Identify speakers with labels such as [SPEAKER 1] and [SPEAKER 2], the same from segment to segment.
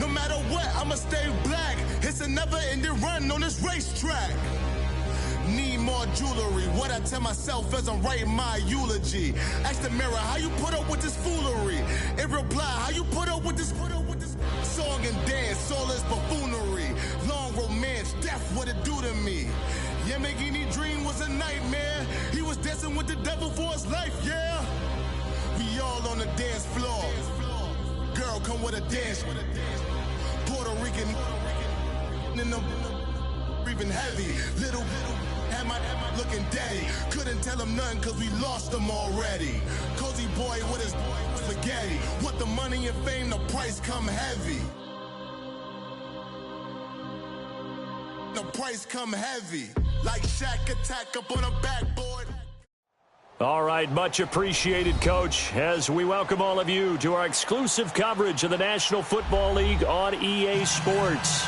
[SPEAKER 1] No matter what, I'ma stay black. It's a never-ending run on this racetrack. Need more jewelry. What I tell myself as I'm writing my eulogy. Ask the mirror, how you put up with this foolery? It reply, how you put up with this song and dance, all this buffoonery. Long romance, death, what it do to me? Yeah, making me dream was a nightmare. He was dancing with the devil for his life, yeah. We all on the dance floor. Girl, come with a dance. Puerto Rican in the breathing heavy. Little had my looking daddy. Couldn't tell him nothing cause we lost him already. Cozy boy with his spaghetti. With the money and fame, the price come heavy. The price come heavy. Like Shaq attack up on a backboard.
[SPEAKER 2] All right, much appreciated, Coach, as we welcome all of you to our exclusive coverage of the National Football League on EA Sports.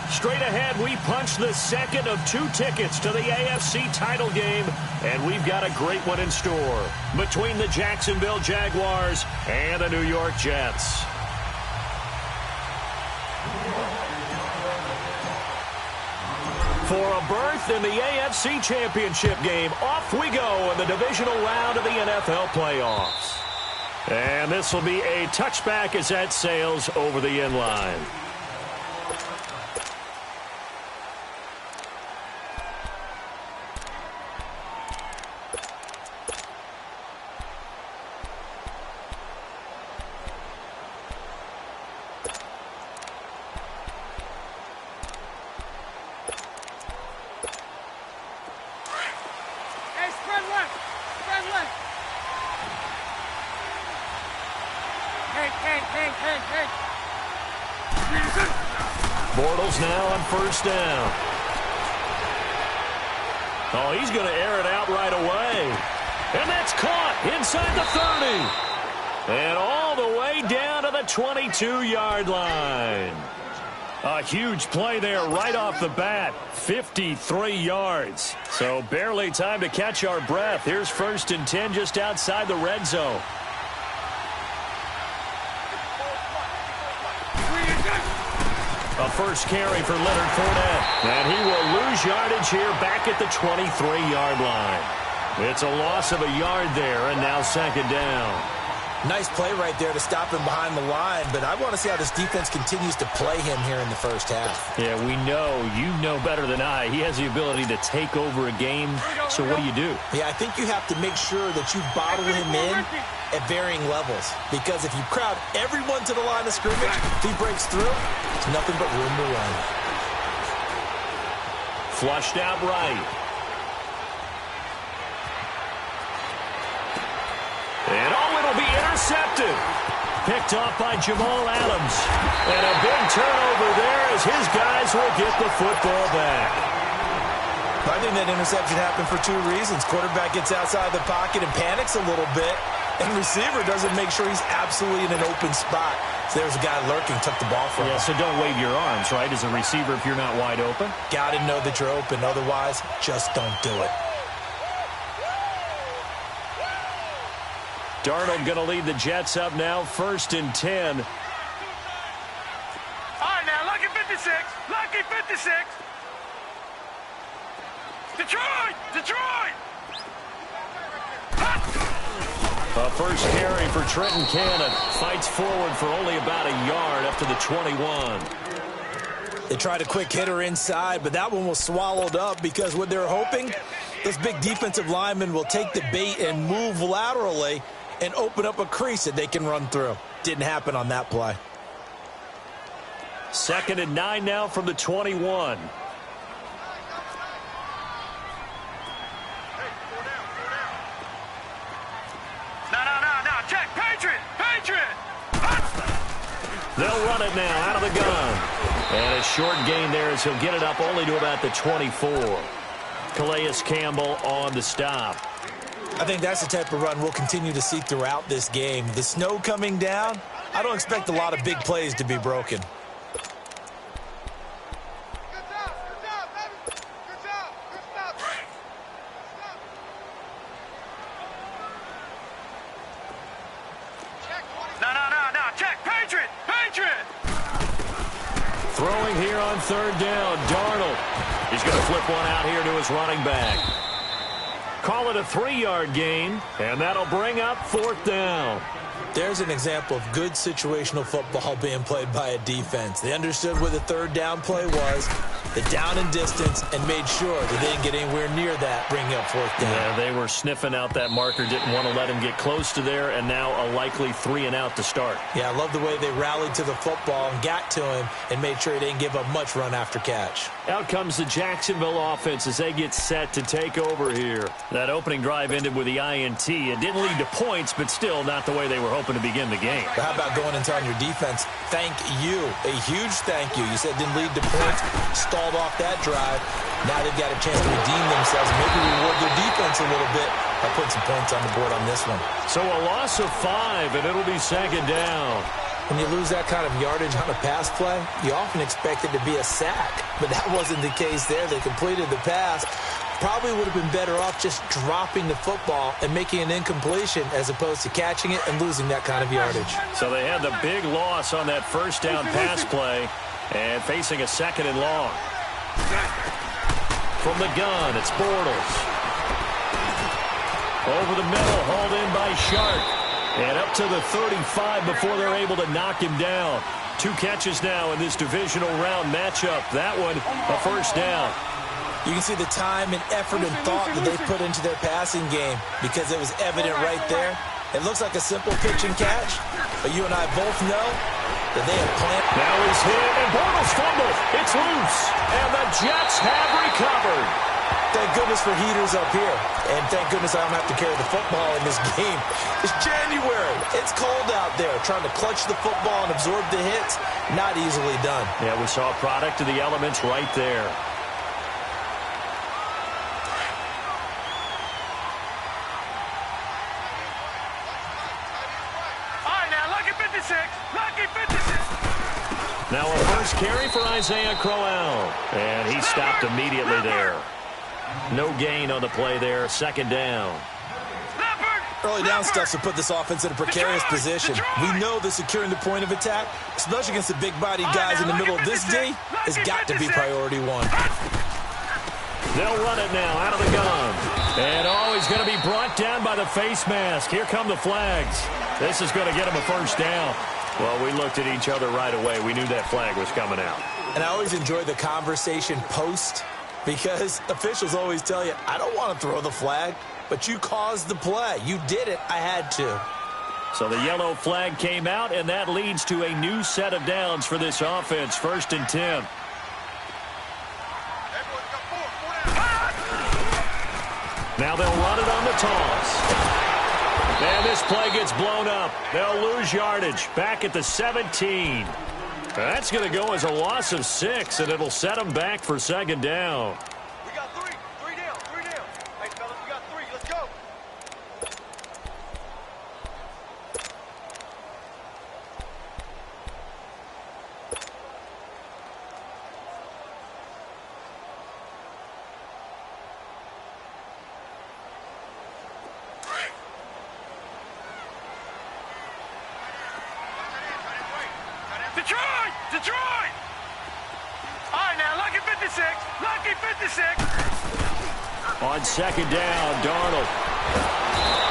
[SPEAKER 2] Straight ahead, we punch the second of 2 tickets to the AFC title game, and we've got a great one in store between the Jacksonville Jaguars and the New York Jets. For a berth in the AFC Championship game, off we go in the divisional round of the NFL playoffs. And this will be a touchback as that sails over the end line. Bortles now on first down. Oh, he's going to air it out right away. And that's caught inside the 30. And all the way down to the 22-yard line. A huge play there right off the bat. 53 yards. So barely time to catch our breath. Here's 1st and 10 just outside the red zone. A first carry for Leonard Fournette. And he will lose yardage here back at the 23-yard line. It's a loss of a yard there, and now 2nd down.
[SPEAKER 3] Nice play right there to stop him behind the line, but I want to see how this defense continues to play him here in the first half.
[SPEAKER 2] Yeah, we know, you know better than I, he has the ability to take over a game. So what do?
[SPEAKER 3] Yeah, I think you have to make sure that you bottle him in at varying levels, because if you crowd everyone to the line of scrimmage, if he breaks through, there's nothing but room to run.
[SPEAKER 2] Flushed out right. And it'll be intercepted. Picked off by Jamal Adams. And a big turnover there as his guys will get the football back.
[SPEAKER 3] I think that interception happened for 2 reasons. Quarterback gets outside the pocket and panics a little bit. And receiver doesn't make sure he's absolutely in an open spot. So there's a guy lurking, took the ball from him.
[SPEAKER 2] Yeah, so don't wave your arms, right, as a receiver if you're not wide open.
[SPEAKER 3] Got to know that you're open. Otherwise, just don't do it.
[SPEAKER 2] Darnold going to lead the Jets up now, 1st and 10.
[SPEAKER 4] All right, now, lucky 56. Lucky 56. Detroit! Detroit!
[SPEAKER 2] A first carry for Trenton Cannon. Fights forward for only about a yard up to the 21.
[SPEAKER 3] They tried a quick hitter inside, but that one was swallowed up because what they're hoping, those big defensive linemen will take the bait and move laterally and open up a crease that they can run through. Didn't happen on that play.
[SPEAKER 2] 2nd and 9 now from the 21.
[SPEAKER 4] No, check, Patriot!
[SPEAKER 2] They'll run it now out of the gun. And a short gain there as he'll get it up only to about the 24. Calais Campbell on the stop.
[SPEAKER 3] I think that's the type of run we'll continue to see throughout this game. The snow coming down, I don't expect a lot of big plays to be broken.
[SPEAKER 4] No, check, Patriot!
[SPEAKER 2] Throwing here on third down, Darnold. He's going to flip one out here to his running back. Call it a 3-yard gain, and that'll bring up fourth down.
[SPEAKER 3] There's an example of good situational football being played by a defense. They understood where the third down play was, the down and distance, and made sure that they didn't get anywhere near that, bringing up fourth down.
[SPEAKER 2] Yeah, they were sniffing out that marker, didn't want to let him get close to there, and now a likely 3-and-out to start.
[SPEAKER 3] Yeah, I love the way they rallied to the football and got to him and made sure he didn't give up much run after catch.
[SPEAKER 2] Out comes the Jacksonville offense as they get set to take over here. That opening drive ended with the INT. It didn't lead to points, but still not the way they were hoping to begin the game.
[SPEAKER 3] But how about going and telling your defense, thank you, a huge thank you. You said it didn't lead to points, stalled off that drive. Now they've got a chance to redeem themselves and maybe reward their defense a little bit by putting some points on the board on this one.
[SPEAKER 2] So a loss of 5, and it'll be second down.
[SPEAKER 3] When you lose that kind of yardage on a pass play, you often expect it to be a sack. But that wasn't the case there. They completed the pass. Probably would have been better off just dropping the football and making an incompletion as opposed to catching it and losing that kind of yardage.
[SPEAKER 2] So they had the big loss on that first down pass play and facing a second and long. From the gun, it's Bortles. Over the middle, hauled in by Sharp. And up to the 35 before they're able to knock him down. 2 catches now in this divisional round matchup. That one, a first down.
[SPEAKER 3] You can see the time and effort and thought that they put into their passing game because it was evident right there. It looks like a simple pitch and catch, but you and I both know that they have planned.
[SPEAKER 2] Now he's hit, and Bortles fumbles. It's loose, and the Jets have recovered.
[SPEAKER 3] Thank goodness for heaters up here. And thank goodness I don't have to carry the football in this game. It's January. It's cold out there. Trying to clutch the football and absorb the hits, not easily done.
[SPEAKER 2] Yeah, we saw a product of the elements right there.
[SPEAKER 4] All right, now, lucky 56. Lucky 56.
[SPEAKER 2] Now a first carry for Isaiah Crowell. And he stopped immediately there. No gain on the play there. Second down.
[SPEAKER 3] Early down stuff to put this offense in a precarious position. We know that securing the point of attack, especially against the big-bodied guys in the middle of this D, has got to be priority 1.
[SPEAKER 2] They'll run it now out of the gun. And he's going to be brought down by the face mask. Here come the flags. This is going to get him a first down. Well, we looked at each other right away. We knew that flag was coming out.
[SPEAKER 3] And I always enjoy the conversation post, because officials always tell you, I don't want to throw the flag, but you caused the play. You did it. I had to.
[SPEAKER 2] So the yellow flag came out, and that leads to a new set of downs for this offense. 1st and 10. Now they'll run it on the toss. And this play gets blown up. They'll lose yardage. Back at the 17. That's going to go as a loss of 6, and it'll set them back for second down.
[SPEAKER 4] We got 3. 3 down. 3 down. Hey, fellas, we got 3. Let's go. Detroit! Detroit! All right, now, lucky 56. Lucky 56.
[SPEAKER 2] On second down, Darnold.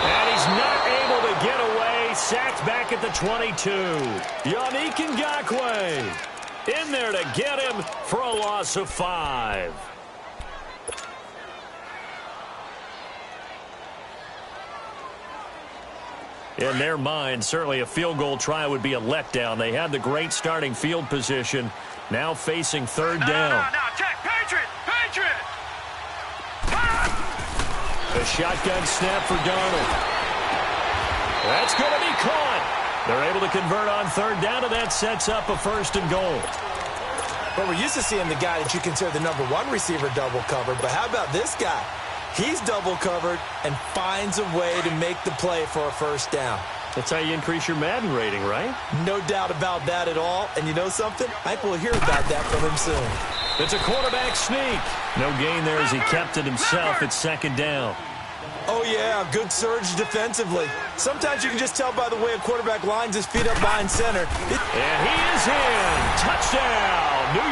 [SPEAKER 2] And he's not able to get away. Sacked back at the 22. Yannick Ngakoue in there to get him for a loss of 5. In their mind, certainly a field goal try would be a letdown. They had the great starting field position. Now facing third down.
[SPEAKER 4] No, check. Patriot! Patriot!
[SPEAKER 2] The shotgun snap for Darnold. That's going to be caught. They're able to convert on third down, and that sets up a 1st and goal.
[SPEAKER 3] Well, we're used to seeing the guy that you consider the number 1 receiver double covered, but how about this guy? He's double covered and finds a way to make the play for a first down.
[SPEAKER 2] That's how you increase your Madden rating, right?
[SPEAKER 3] No doubt about that at all. And you know something? I think we'll hear about that from him soon.
[SPEAKER 2] It's a quarterback sneak. No gain there as he kept it himself at second down.
[SPEAKER 3] Oh, yeah, good surge defensively. Sometimes you can just tell by the way a quarterback lines his feet up behind center.
[SPEAKER 2] And he is in. Touchdown, New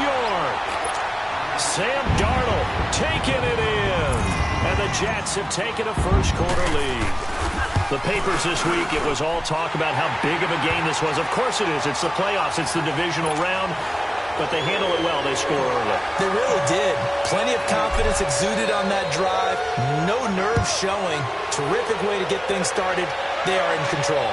[SPEAKER 2] Sam Darnold taking it in. And the Jets have taken a first-quarter lead. The papers this week, it was all talk about how big of a game this was. Of course it is. It's the playoffs. It's the divisional round. But they handle it well. They score early. They
[SPEAKER 3] really did. Plenty of confidence exuded on that drive. No nerves showing. Terrific way to get things started. They are in control.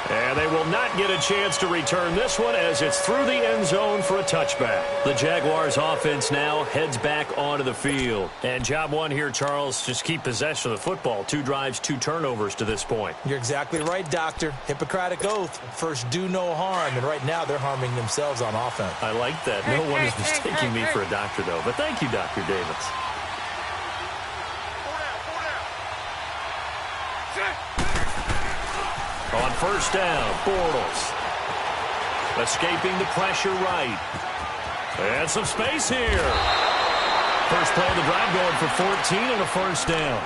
[SPEAKER 2] And they will not get a chance to return this one as it's through the end zone for a touchback. The Jaguars offense now heads back onto the field. And job one here, Charles, just keep possession of the football. 2 drives, 2 turnovers to this point.
[SPEAKER 3] You're exactly right, Doctor. Hippocratic oath. First, do no harm. And right now, they're harming themselves on offense.
[SPEAKER 2] I like that. No one is mistaking me for a doctor, though. But thank you, Dr. Davis. On first down, Bortles. Escaping the pressure right. And some space here. First play of the drive going for 14 and a first down.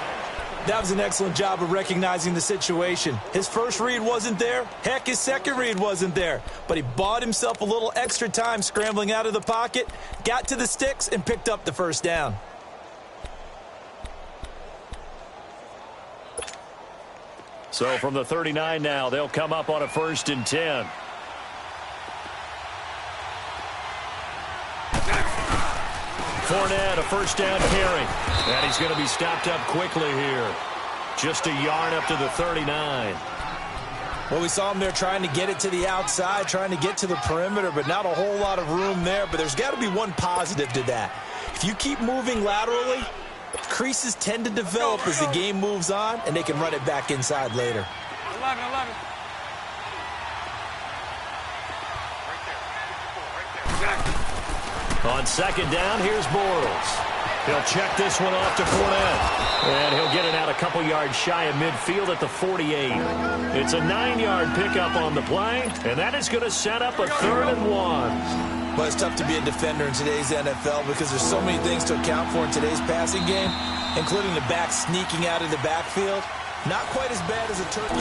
[SPEAKER 3] That was an excellent job of recognizing the situation. His first read wasn't there. Heck, his second read wasn't there. But he bought himself a little extra time scrambling out of the pocket, got to the sticks, and picked up the first down.
[SPEAKER 2] So from the 39 now, they'll come up on a 1st and 10. Fournette, a first down carry. And he's going to be stopped up quickly here. Just a yard up to the 39.
[SPEAKER 3] Well, we saw him there trying to get it to the outside, trying to get to the perimeter, but not a whole lot of room there. But there's got to be one positive to that. If you keep moving laterally, creases tend to develop as the game moves on, and they can run it back inside later.
[SPEAKER 4] 11.
[SPEAKER 2] On second down, here's Bortles. He'll check this one off to Fournette. And he'll get it out a couple yards shy of midfield at the 48. It's a 9-yard pickup on the play, and that is going to set up a 3rd and 1.
[SPEAKER 3] Well, it's tough to be a defender in today's NFL because there's so many things to account for in today's passing game, including the back sneaking out of the backfield. Not quite as bad as a turkey.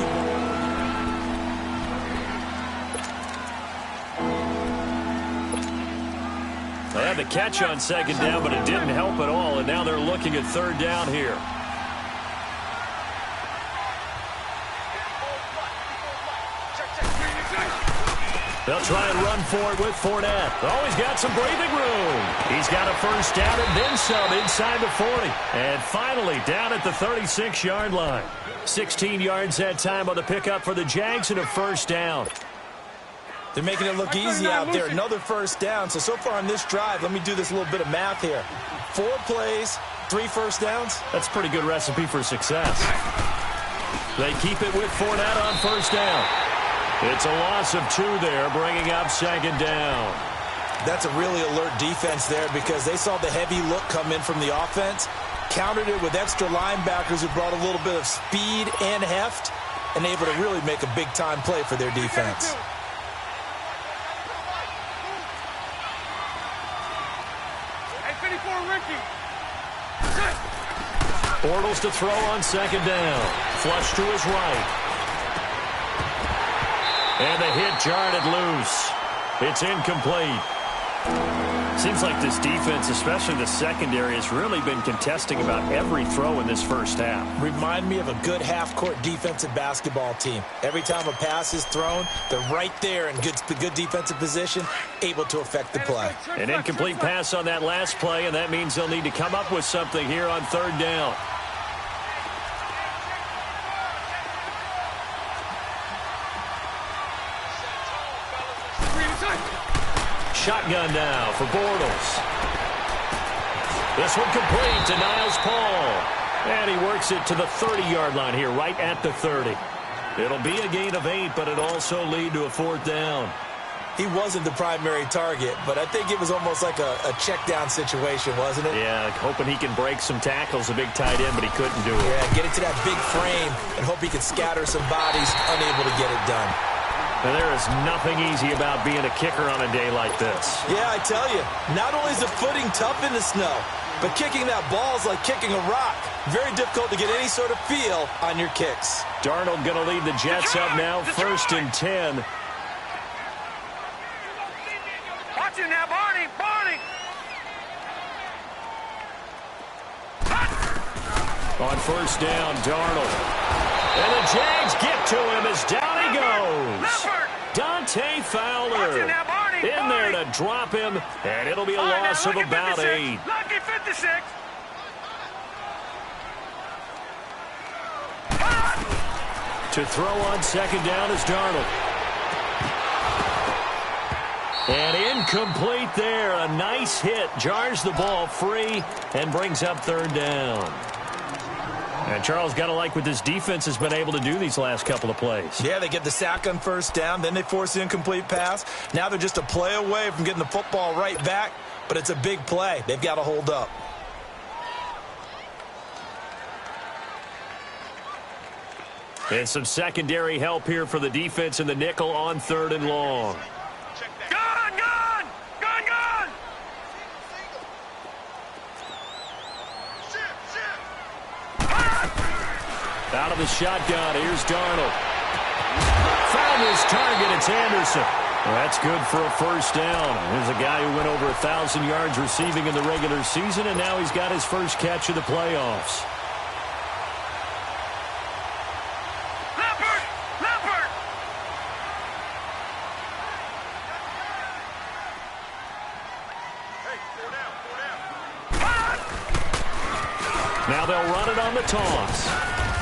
[SPEAKER 2] They had the catch on second down, but it didn't help at all, and now they're looking at 3rd down here. They'll try and run for it with Fournette. Oh, he's got some breathing room. He's got a first down and then some inside the 40. And finally down at the 36-yard line. 16 yards that time on the pickup for the Jags and a first down.
[SPEAKER 3] They're making it look easy out there. Another first down. So far on this drive, let me do this little bit of math here. 4 plays, 3 first downs.
[SPEAKER 2] That's a pretty good recipe for success. They keep it with Fournette on first down. It's a loss of 2 there, bringing up second down.
[SPEAKER 3] That's a really alert defense there because they saw the heavy look come in from the offense, countered it with extra linebackers who brought a little bit of speed and heft, and able to really make a big-time play for their defense.
[SPEAKER 2] Bortles to throw on second down. Flush to his right. And the hit jarred it loose. It's incomplete. Seems like this defense, especially the secondary, has really been contesting about every throw in this first half.
[SPEAKER 3] Remind me of a good half-court defensive basketball team. Every time a pass is thrown, they're right there in good defensive position, able to affect the play.
[SPEAKER 2] An incomplete pass on that last play, and that means they'll need to come up with something here on 3rd down. Shotgun now for Bortles. This one complete to Niles Paul. And he works it to the 30-yard line here, right at the 30. It'll be a gain of 8, but it'll also lead to a 4th down.
[SPEAKER 3] He wasn't the primary target, but I think it was almost like a check-down situation, wasn't it?
[SPEAKER 2] Yeah, hoping he can break some tackles, a big tight end, but he couldn't do it.
[SPEAKER 3] Yeah, get it to that big frame and hope he can scatter some bodies, unable to get it done.
[SPEAKER 2] And there is nothing easy about being a kicker on a day like this.
[SPEAKER 3] Yeah, I tell you, not only is the footing tough in the snow, but kicking that ball is like kicking a rock. Very difficult to get any sort of feel on your kicks.
[SPEAKER 2] Darnold going to lead the Jets up now, 1st and 10.
[SPEAKER 4] Watch it now, Barney.
[SPEAKER 2] On first down, Darnold. And the Jags get to him as down he goes. Dante Fowler in there to drop him, and it'll be a loss of about 8.
[SPEAKER 4] Lucky 56.
[SPEAKER 2] To throw on second down is Darnold. And incomplete there. A nice hit. Jars the ball free and brings up third down. And Charles, got to like what this defense has been able to do these last couple of plays.
[SPEAKER 3] Yeah, they get the sack on first down, then they force the incomplete pass. Now they're just a play away from getting the football right back, but it's a big play. They've got to hold up.
[SPEAKER 2] And some secondary help here for the defense in the nickel on third and long. Out of the shotgun, here's Darnold. Found his target, it's Anderson. Well, that's good for a first down. There's a guy who went over 1,000 yards receiving in the regular season, and now he's got his first catch of the playoffs.
[SPEAKER 4] Leopard! Hey, 4 down.
[SPEAKER 2] Now they'll run it on the toss.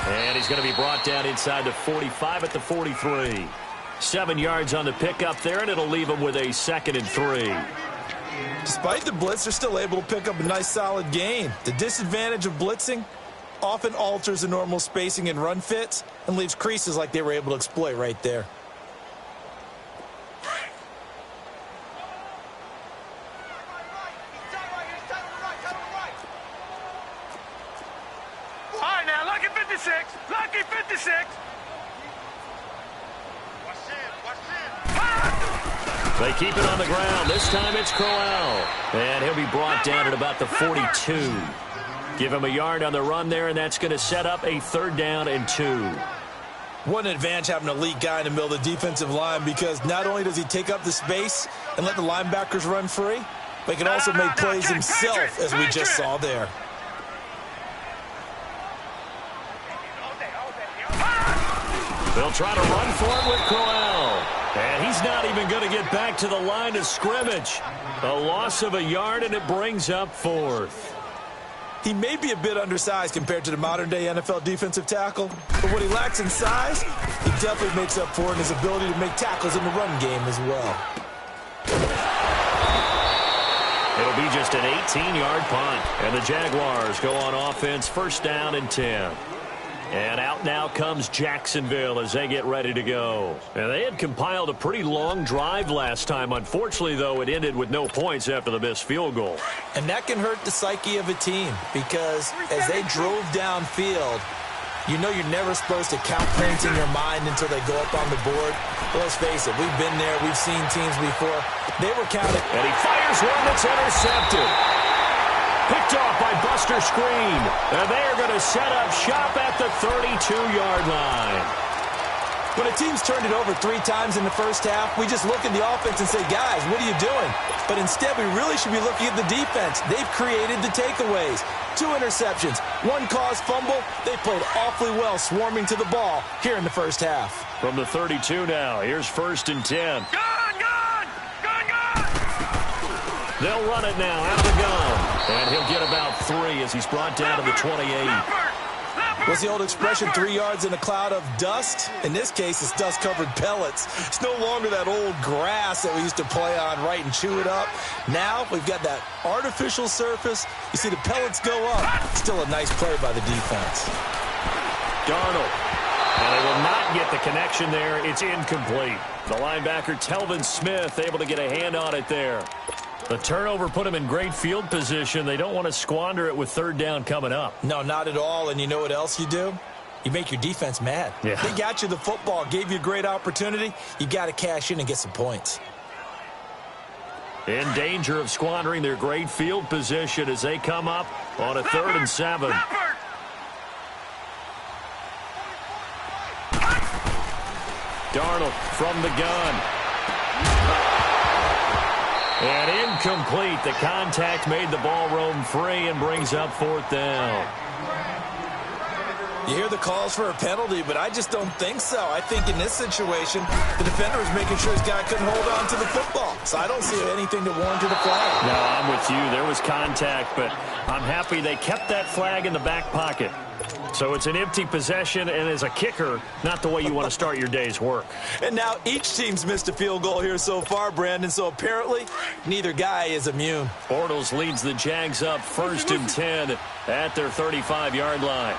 [SPEAKER 2] And he's going to be brought down inside the 45 at the 43. 7 yards on the pickup there, and it'll leave him with a 2nd and 3.
[SPEAKER 3] Despite the blitz, they're still able to pick up a nice solid gain. The disadvantage of blitzing often alters the normal spacing and run fits and leaves creases like they were able to exploit right there.
[SPEAKER 4] Lucky 56.
[SPEAKER 2] They keep it on the ground. This time it's Crowell. And he'll be brought down at about the 42. Give him a yard on the run there, and that's going to set up a 3rd down and 2.
[SPEAKER 3] What an advantage having an elite guy in the middle of the defensive line, because not only does he take up the space and let the linebackers run free, but he can also make plays himself, as we just saw there.
[SPEAKER 2] They'll try to run for it with Crowell. And he's not even going to get back to the line of scrimmage. A loss of a yard, and it brings up 4th.
[SPEAKER 3] He may be a bit undersized compared to the modern-day NFL defensive tackle, but what he lacks in size, he definitely makes up for in his ability to make tackles in the run game as well.
[SPEAKER 2] It'll be just an 18-yard punt, and the Jaguars go on offense, 1st down and 10. And out now comes Jacksonville as they get ready to go. And they had compiled a pretty long drive last time. Unfortunately, though, it ended with no points after the missed field goal.
[SPEAKER 3] And that can hurt the psyche of a team, because as they drove downfield, you know you're never supposed to count points in your mind until they go up on the board. Well, let's face it, we've been there. We've seen teams before. They were counting.
[SPEAKER 2] And he fires one that's intercepted. Picked off by Buster Screen. And they are going to set up shop at the 32-yard line.
[SPEAKER 3] When a team's turned it over 3 times in the first half, we just look at the offense and say, guys, what are you doing? But instead, we really should be looking at the defense. They've created the takeaways. 2 interceptions, 1 caused fumble. They played awfully well swarming to the ball here in the first half.
[SPEAKER 2] From the 32 now, here's 1st and 10. They'll run it now out of the gun. And he'll get about 3 as he's brought down to the 28.
[SPEAKER 3] What's the old expression, 3 yards in a cloud of dust? In this case, it's dust-covered pellets. It's no longer that old grass that we used to play on, right, and chew it up. Now we've got that artificial surface. You see the pellets go up. Still a nice play by the defense.
[SPEAKER 2] Darnold. And they will not get the connection there. It's incomplete. The linebacker, Telvin Smith, able to get a hand on it there. The turnover put them in great field position. They don't want to squander it with 3rd down coming up.
[SPEAKER 3] No, not at all. And you know what else you do? You make your defense mad.
[SPEAKER 2] Yeah.
[SPEAKER 3] They got you the football, gave you a great opportunity. You got to cash in and get some points.
[SPEAKER 2] In danger of squandering their great field position as they come up on a 3rd and 7. Darnold from the gun. And incomplete. The contact made the ball roam free and brings up 4th down.
[SPEAKER 3] You hear the calls for a penalty, but I just don't think so. I think in this situation, the defender was making sure his guy couldn't hold on to the football. So I don't see anything to warrant a flag.
[SPEAKER 2] No, I'm with you. There was contact, but I'm happy they kept that flag in the back pocket. So it's an empty possession, and as a kicker, not the way you want to start your day's work.
[SPEAKER 3] And now each team's missed a field goal here so far, Brandon, so apparently neither guy is immune.
[SPEAKER 2] Bortles leads the Jags up 1st and 10 at their 35-yard line.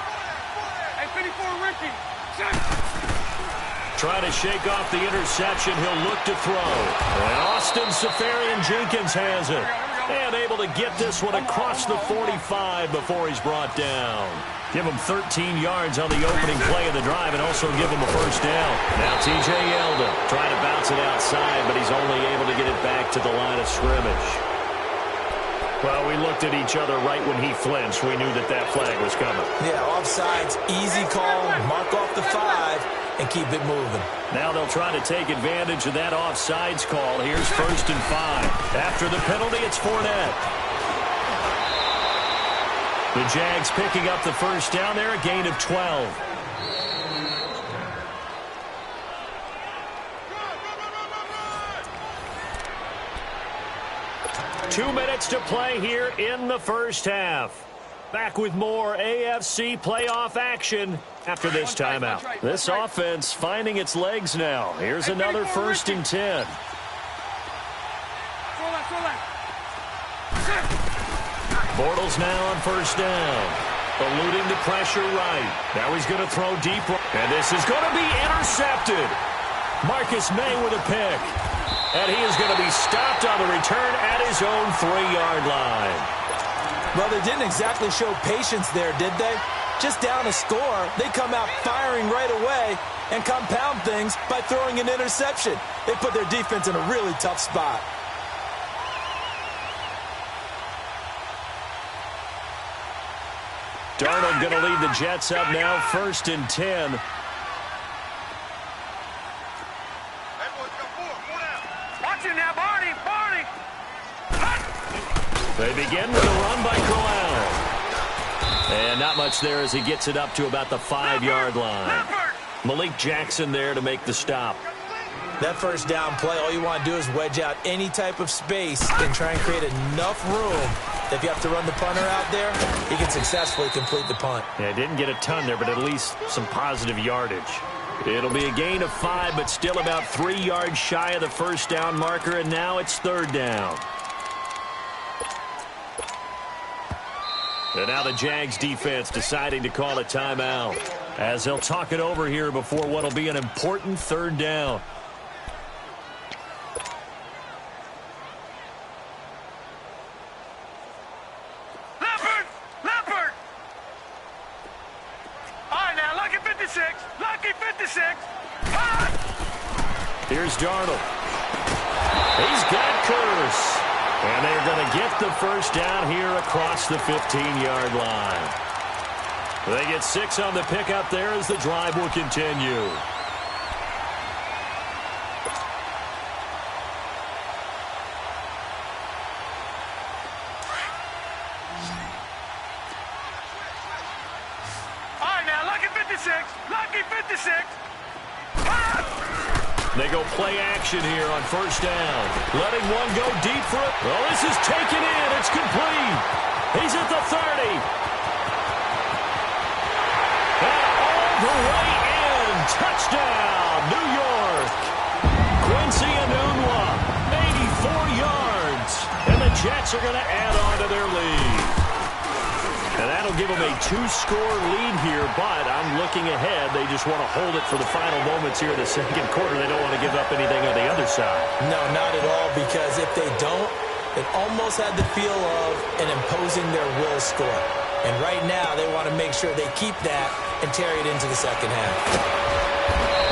[SPEAKER 4] Hey, 54, Ricky.
[SPEAKER 2] Trying to shake off the interception. He'll look to throw. And Austin Seferian-Jenkins has it. And able to get this one across the 45 before he's brought down. Give him 13 yards on the opening play of the drive and also give him a first down. Now T.J. Yeldon trying to bounce it outside, but he's only able to get it back to the line of scrimmage. Well, we looked at each other right when he flinched. We knew that that flag was coming.
[SPEAKER 3] Yeah, offsides, easy call, mark off the 5, and keep it moving.
[SPEAKER 2] Now they'll try to take advantage of that offsides call. Here's 1st and 5. After the penalty, it's Fournette. The Jags picking up the first down there, a gain of 12. Two minutes to play here in the first half. Back with more AFC playoff action after this timeout. This offense finding its legs now. Here's another 1st and 10. Bortles now on first down. Eluding the pressure right. Now he's going to throw deep. And this is going to be intercepted. Marcus May with a pick. And he is going to be stopped on the return at his own 3-yard line.
[SPEAKER 3] Well, they didn't exactly show patience there, did they? Just down a score, they come out firing right away and compound things by throwing an interception. They put their defense in a really tough spot.
[SPEAKER 2] Darnold going to lead the Jets up now, 1st and 10.
[SPEAKER 4] Watch it now, Barney.
[SPEAKER 2] They begin with a run by Corral. And not much there as he gets it up to about the 5-yard line. Malik Jackson there to make the stop.
[SPEAKER 3] That first down play, all you want to do is wedge out any type of space and try and create enough room that if you have to run the punter out there, he can successfully complete the punt.
[SPEAKER 2] Yeah, didn't get a ton there, but at least some positive yardage. It'll be a gain of 5, but still about 3 yards shy of the first down marker, and now it's 3rd down. And now the Jags defense deciding to call a timeout as they'll talk it over here before what will be an important 3rd down.
[SPEAKER 4] Leopard! All right, now, Lucky 56. Lucky 56.
[SPEAKER 2] Here's Darnold. He's got Curse. And they're going to get the first down here across the 15-yard line. They get 6 on the pickup there as the drive will continue.
[SPEAKER 4] All right, now, Lucky 56. Lucky 56.
[SPEAKER 2] They go play action here on first down. Letting one go deep for it. Oh, this is taken in. It's complete. He's at the 30. And all the way in. Touchdown, New York. Quincy Enunwa, 84 yards. And the Jets are going to add on to their lead. And that'll give them a 2-score lead here, but I'm looking ahead. They just want to hold it for the final moments here in the second quarter. They don't want to give up anything on the other side.
[SPEAKER 3] No, not at all, because if they don't, it almost had the feel of an imposing their will score. And right now, they want to make sure they keep that and carry it into the second half.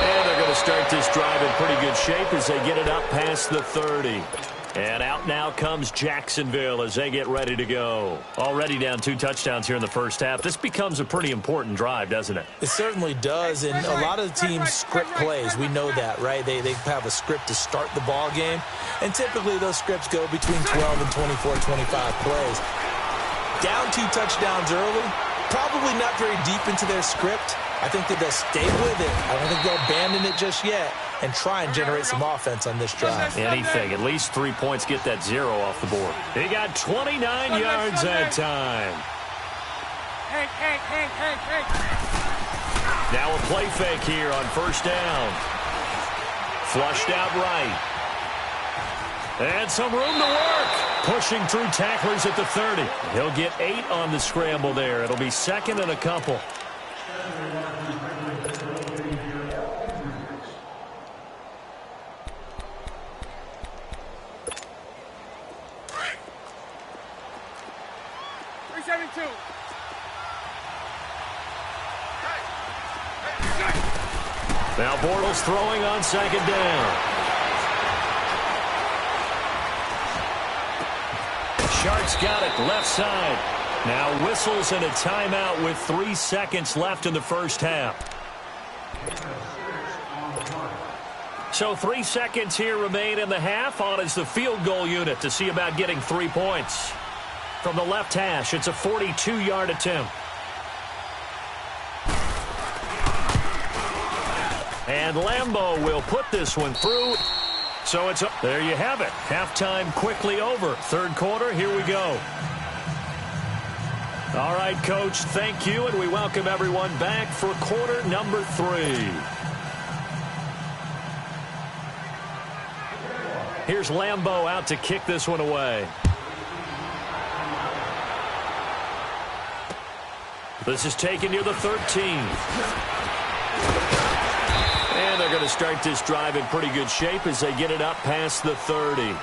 [SPEAKER 2] And they're going to start this drive in pretty good shape as they get it up past the 30. And out now comes Jacksonville as they get ready to go. Already down 2 touchdowns here in the first half. This becomes a pretty important drive, doesn't it?
[SPEAKER 3] It certainly does, and a lot of the teams script plays. We know that, right? They have a script to start the ball game, and typically those scripts go between 12 and 24, 25 plays. Down 2 touchdowns early, probably not very deep into their script. I think that they'll stay with it. I don't think they'll abandon it just yet and try and generate some offense on this drive.
[SPEAKER 2] Anything. At least 3 points, get that 0 off the board. He got 29 yards that time. Now a play fake here on first down. Flushed out right. And some room to work. Pushing through tacklers at the 30. He'll get 8 on the scramble there. It'll be second and a couple. Now Bortles throwing on second down. Sharks got it left side. Now whistles and a timeout with 3 seconds left in the first half. So 3 seconds here remain in the half. On is the field goal unit to see about getting 3 points. From the left hash, it's a 42-yard attempt. And Lambeau will put this one through. So it's up. There you have it. Halftime quickly over. Third quarter, here we go. All right, Coach, thank you, and we welcome everyone back for quarter number 3. Here's Lambeau out to kick this one away. This is taken near the 13. And they're going to start this drive in pretty good shape as they get it up past the 30.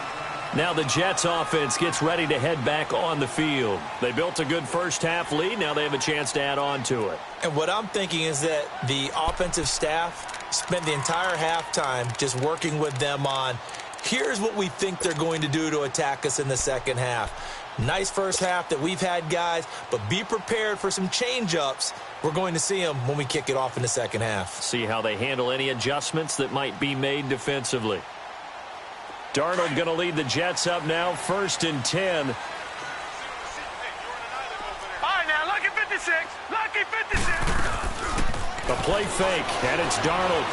[SPEAKER 2] Now the Jets offense gets ready to head back on the field. They built a good first half lead. Now they have a chance to add on to it.
[SPEAKER 3] And what I'm thinking is that the offensive staff spent the entire halftime just working with them on, here's what we think they're going to do to attack us in the second half. Nice first half that we've had, guys, but be prepared for some change-ups. We're going to see them when we kick it off in the second half.
[SPEAKER 2] See how they handle any adjustments that might be made defensively. Darnold going to lead the Jets up now, 1st and 10.
[SPEAKER 4] All right, now, lucky 56. Lucky 56.
[SPEAKER 2] A play fake, and it's Darnold.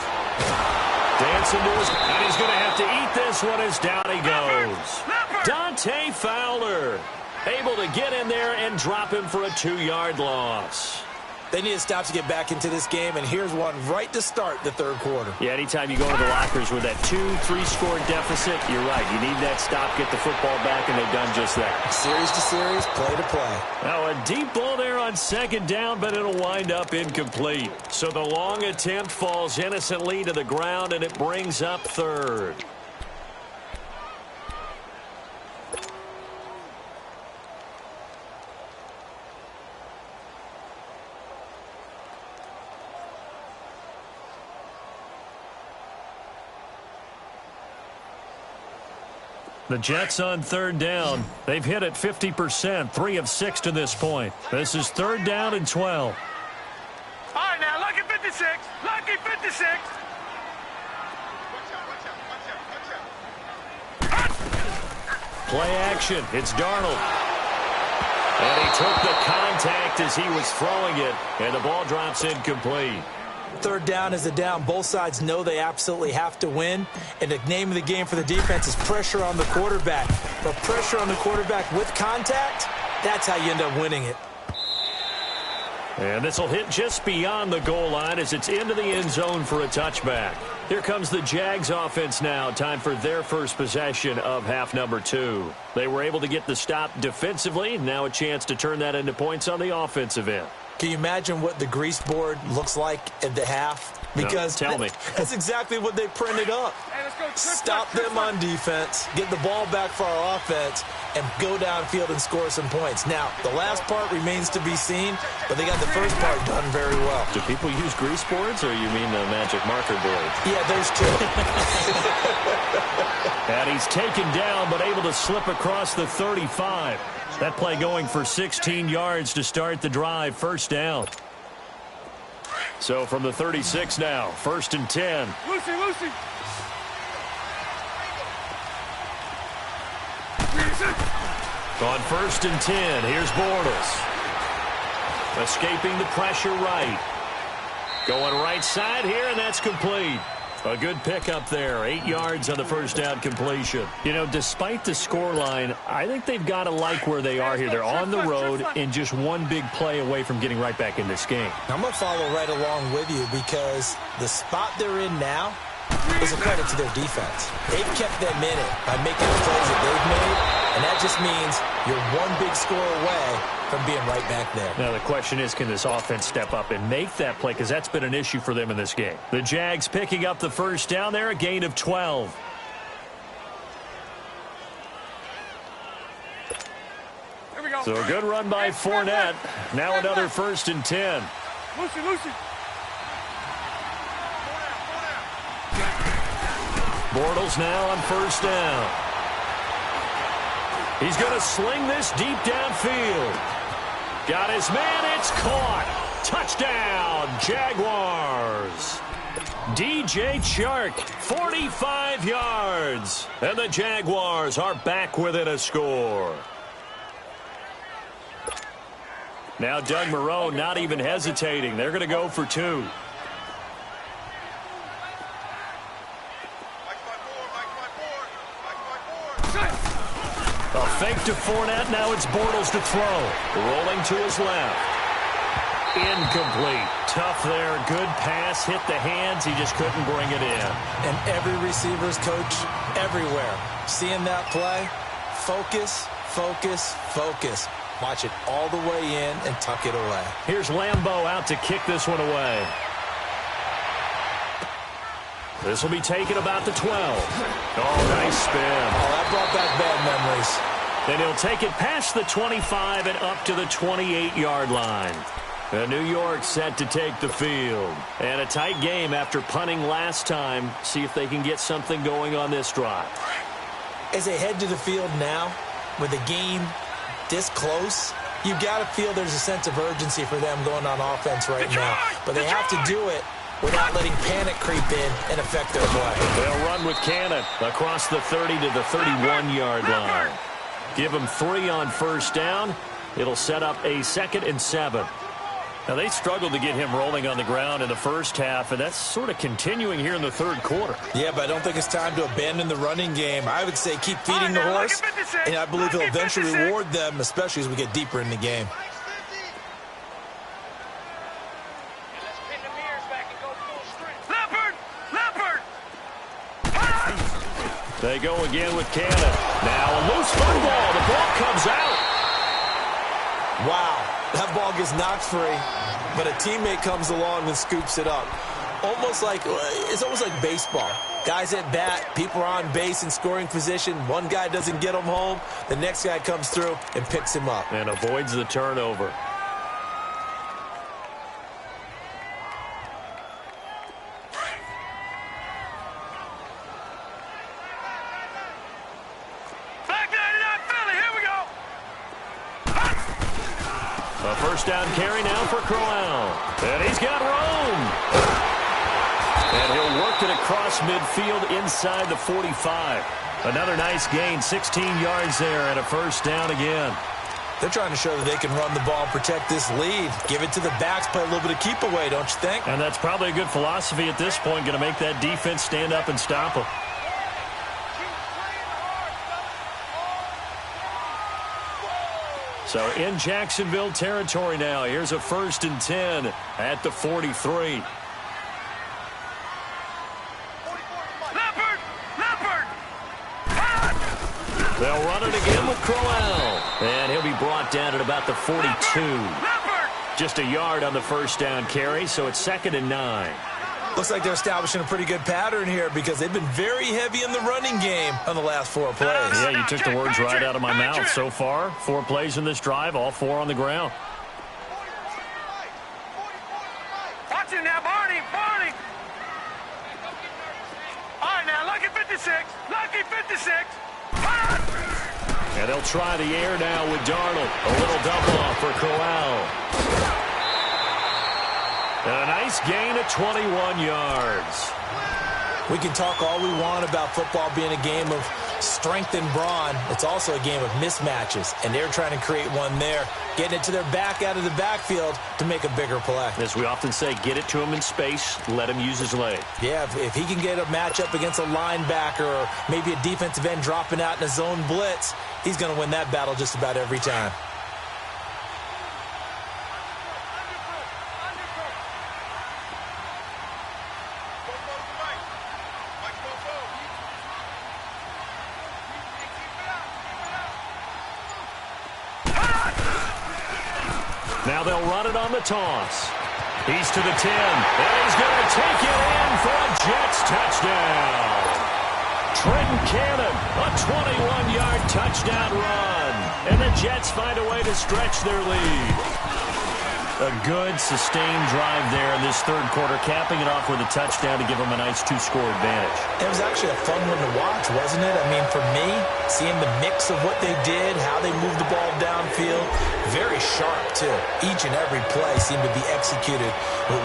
[SPEAKER 2] Dancing to his, and he's going to have to eat this one as down he goes. Dante Fowler able to get in there and drop him for a 2-yard loss.
[SPEAKER 3] They need to stop to get back into this game, and here's one right to start the third quarter.
[SPEAKER 2] Yeah, anytime you go to the lockers with that 2-3 score deficit, you're right. You need that stop, get the football back, and they've done just that.
[SPEAKER 3] Series to series, play to play.
[SPEAKER 2] Now a deep ball there on second down, but it'll wind up incomplete. So the long attempt falls innocently to the ground, and it brings up third. The Jets on third down. They've hit it 50%, 3 of 6 to this point. This is 3rd down and 12.
[SPEAKER 4] All right, now, lucky 56. Lucky 56.
[SPEAKER 2] Play action. It's Darnold. And he took the contact as he was throwing it, and the ball drops incomplete.
[SPEAKER 3] Third down is a down. Both sides know they absolutely have to win. And the name of the game for the defense is pressure on the quarterback. But pressure on the quarterback with contact, that's how you end up winning it.
[SPEAKER 2] And this will hit just beyond the goal line as it's into the end zone for a touchback. Here comes the Jags offense now. Time for their first possession of half number 2. They were able to get the stop defensively. Now a chance to turn that into points on the offensive end.
[SPEAKER 3] Can you imagine what the grease board looks like at the half? Because
[SPEAKER 2] no, tell me.
[SPEAKER 3] That's exactly what they printed up.
[SPEAKER 4] Hey, let's go.
[SPEAKER 3] Stop them on defense, get the ball back for our offense, and go downfield and score some points. Now, the last part remains to be seen, but they got the first part done very well.
[SPEAKER 2] Do people use grease boards, or you mean the magic marker board?
[SPEAKER 3] Yeah, there's 2.
[SPEAKER 2] And he's taken down, but able to slip across the 35. That play going for 16 yards to start the drive. First down. So from the 36 now, 1st and 10.
[SPEAKER 4] Lucy.
[SPEAKER 2] On 1st and 10, here's Bortles. Escaping the pressure right. Going right side here, and that's complete. A good pickup there. 8 yards on the first down completion. You know, despite the scoreline, I think they've got to like where they are here. They're on the road and just one big play away from getting right back in this game.
[SPEAKER 3] I'm going to follow right along with you because the spot they're in now is a credit to their defense. They've kept them in it by making the plays that they've made, and that just means you're one big score away from being right back there.
[SPEAKER 2] Now the question is, can this offense step up and make that play? Because that's been an issue for them in this game. The Jags picking up the first down there, a gain of 12.
[SPEAKER 4] Here we go.
[SPEAKER 2] So a good run by Fournette. Now another 1st and 10.
[SPEAKER 4] Lucy.
[SPEAKER 2] Bortles now on 1st down. He's going to sling this deep downfield. Got his man, it's caught. Touchdown, Jaguars. DJ Chark, 45 yards. And the Jaguars are back within a score. Now Doug Marrone not even hesitating. They're going to go for 2. A fake to Fournette. Now it's Bortles to throw. Rolling to his left. Incomplete. Tough there. Good pass. Hit the hands. He just couldn't bring it in.
[SPEAKER 3] And every receiver's coach everywhere. Seeing that play, focus, focus, focus. Watch it all the way in and tuck it away.
[SPEAKER 2] Here's Lambeau out to kick this one away. This will be taken about the 12. Oh, nice spin.
[SPEAKER 3] Oh, that brought back bad memories.
[SPEAKER 2] And he'll take it past the 25 and up to the 28-yard line. And New York set to take the field. And a tight game after punting last time. See if they can get something going on this drive.
[SPEAKER 3] As they head to the field now, with the game this close, you've got to feel there's a sense of urgency for them going on offense right now. But they have to do it without letting panic creep in and affect their play.
[SPEAKER 2] They'll run with Cannon across the 30 to the 31-yard line. Give them 3 on 1st down. It'll set up a 2nd and 7. Now, they struggled to get him rolling on the ground in the first half, and that's sort of continuing here in the 3rd quarter.
[SPEAKER 3] Yeah, but I don't think it's time to abandon the running game. I would say keep feeding the horse, and I believe he'll eventually reward them, especially as we get deeper in the game.
[SPEAKER 2] They go again with Cannon. Now a loose football. The ball comes out.
[SPEAKER 3] Wow, that ball gets knocked free, but a teammate comes along and scoops it up. It's almost like baseball. Guys at bat, people are on base in scoring position. One guy doesn't get him home. The next guy comes through and picks him up.
[SPEAKER 2] And avoids the turnover. A 1st down carry now for Crowell. And he's got room. And he'll work it across midfield inside the 45. Another nice gain, 16 yards there, and a 1st down again.
[SPEAKER 3] They're trying to show that they can run the ball and protect this lead. Give it to the backs, play a little bit of keep away, don't you think?
[SPEAKER 2] And that's probably a good philosophy at this point, going to make that defense stand up and stop them. So in Jacksonville territory now. Here's a 1st and 10 at the 43. They'll run it again with Crowell. And he'll be brought down at about the 42. Just a yard on the 1st down carry, so it's 2nd and 9.
[SPEAKER 3] Looks like they're establishing a pretty good pattern here because they've been very heavy in the running game on the last 4 plays.
[SPEAKER 2] Yeah, you took the words right out of my mouth. So far, 4 plays in this drive, all 4 on the ground.
[SPEAKER 4] Watch it now, Barney. All right, now, lucky 56. Lucky 56.
[SPEAKER 2] And they'll try the air now with Darnold. A little double off for Crowell. And a nice gain of 21 yards.
[SPEAKER 3] We can talk all we want about football being a game of strength and brawn. It's also a game of mismatches, and they're trying to create one there, getting it to their back out of the backfield to make a bigger play.
[SPEAKER 2] As we often say, get it to him in space, let him use his leg.
[SPEAKER 3] Yeah, if he can get a matchup against a linebacker or maybe a defensive end dropping out in a zone blitz, he's going to win that battle just about every time.
[SPEAKER 2] Now they'll run it on the toss. He's to the 10, and he's going to take it in for a Jets touchdown. Trenton Cannon, a 21-yard touchdown run. And the Jets find a way to stretch their lead. A good, sustained drive there in this third quarter, capping it off with a touchdown to give them a nice two-score advantage.
[SPEAKER 3] It was actually a fun one to watch, wasn't it? I mean, for me, seeing the mix of what they did, how they moved the ball downfield, very sharp, too. Each and every play seemed to be executed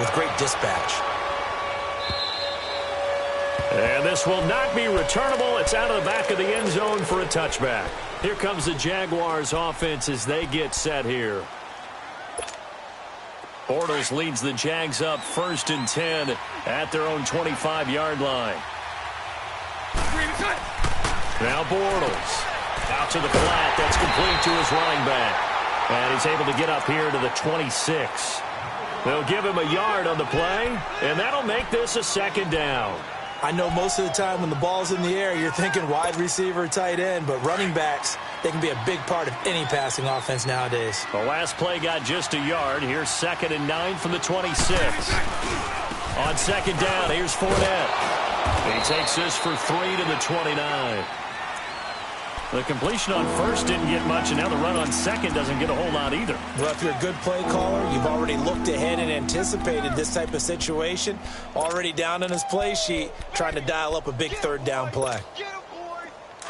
[SPEAKER 3] with great dispatch.
[SPEAKER 2] And this will not be returnable. It's out of the back of the end zone for a touchback. Here comes the Jaguars offense as they get set here. Bortles leads the Jags up 1st and 10 at their own 25-yard line. Now Bortles out to the flat. That's complete to his running back. And he's able to get up here to the 26. They'll give him a yard on the play, and that'll make this a 2nd down.
[SPEAKER 3] I know most of the time when the ball's in the air, you're thinking wide receiver, tight end, but running backs, they can be a big part of any passing offense nowadays.
[SPEAKER 2] The last play got just a yard. Here's 2nd and 9 from the 26. On 2nd down, here's Fournette. He takes this for 3 to the 29. The completion on 1st didn't get much, and now the run on 2nd doesn't get a whole lot either.
[SPEAKER 3] Well, if you're a good play caller, you've already looked ahead and anticipated this type of situation. Already down on his play sheet, trying to dial up a big 3rd down play.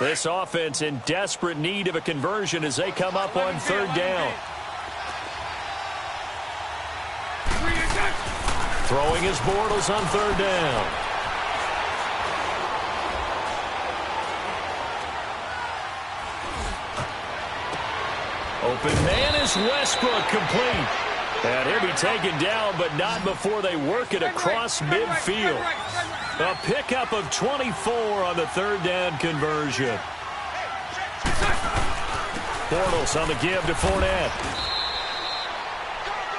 [SPEAKER 2] This offense in desperate need of a conversion as they come up on 3rd down. Throwing his Bortles on 3rd down. Open man is Westbrook, complete. And he'll be taken down, but not before they work it across midfield. A pickup of 24 on the 3rd down conversion. Bortles on the give to Fournette.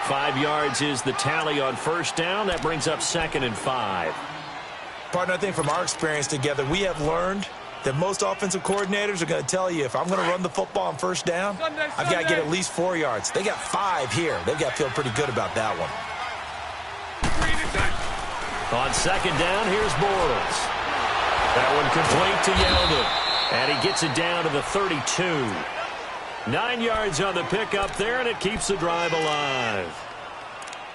[SPEAKER 2] 5 yards is the tally on 1st down. That brings up 2nd and 5.
[SPEAKER 3] Partner, I think from our experience together, we have learned that most offensive coordinators are going to tell you, if I'm going to run the football on 1st down, I've got to get at least 4 yards. They got 5 here. They've got to feel pretty good about that one.
[SPEAKER 2] On 2nd down, here's Bortles. That one complete to Yeldon. And he gets it down to the 32. 9 yards on the pickup there, and it keeps the drive alive.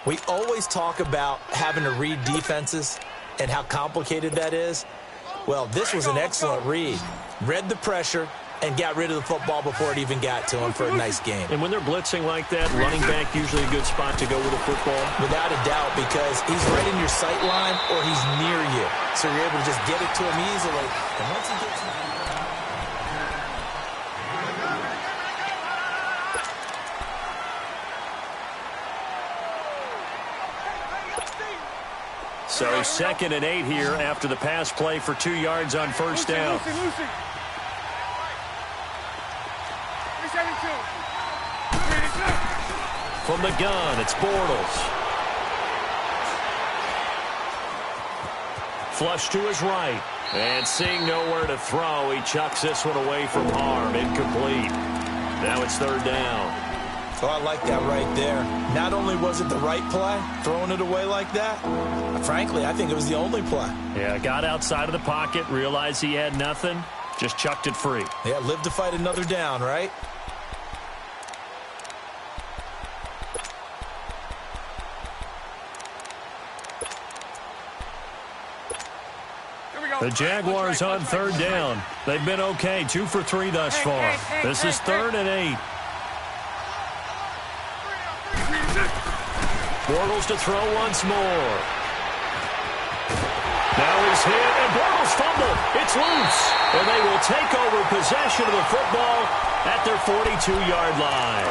[SPEAKER 3] We always talk about having to read defenses and how complicated that is. Well, this was an excellent read. Read the pressure and got rid of the football before it even got to him for a nice game.
[SPEAKER 2] And when they're blitzing like that, running back usually a good spot to go with a football?
[SPEAKER 3] Without a doubt, because he's right in your sight line or he's near you. So you're able to just get it to him easily. And once he gets you...
[SPEAKER 2] So 2nd and 8 here after the pass play for 2 yards on 1st down. From the gun, it's Bortles. Flush to his right. And seeing nowhere to throw, he chucks this one away from harm. Incomplete. Now it's 3rd down.
[SPEAKER 3] Oh, I like that right there. Not only was it the right play, throwing it away like that, frankly, I think it was the only play.
[SPEAKER 2] Yeah, got outside of the pocket, realized he had nothing, just chucked it free.
[SPEAKER 3] Yeah, live to fight another down, right?
[SPEAKER 2] The Jaguars on 3rd down. They've been okay, 2 for 3 thus far. This is 3rd and 8. Bortles to throw once more. Now he's hit, and Bortles fumbles fumble. It's loose. And they will take over possession of the football at their 42-yard line.